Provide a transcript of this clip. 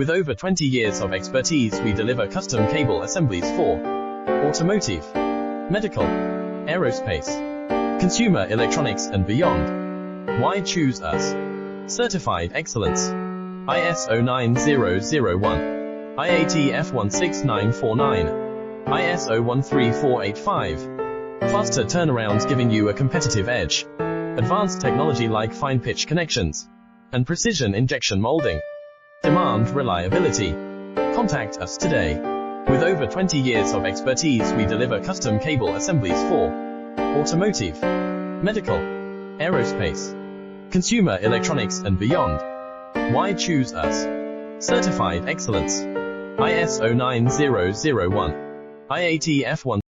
With over 20 years of expertise, we deliver custom cable assemblies for automotive, medical, aerospace, consumer electronics and beyond. Why choose us? Certified excellence. ISO 9001, IATF 16949, ISO 13485. Faster turnarounds giving you a competitive edge. Advanced technology like fine pitch connections and precision injection molding. Demand reliability. Contact us today. With over 20 years of expertise, we deliver custom cable assemblies for automotive, medical, aerospace, consumer electronics and beyond. Why choose us? Certified excellence. ISO 9001, IATF 1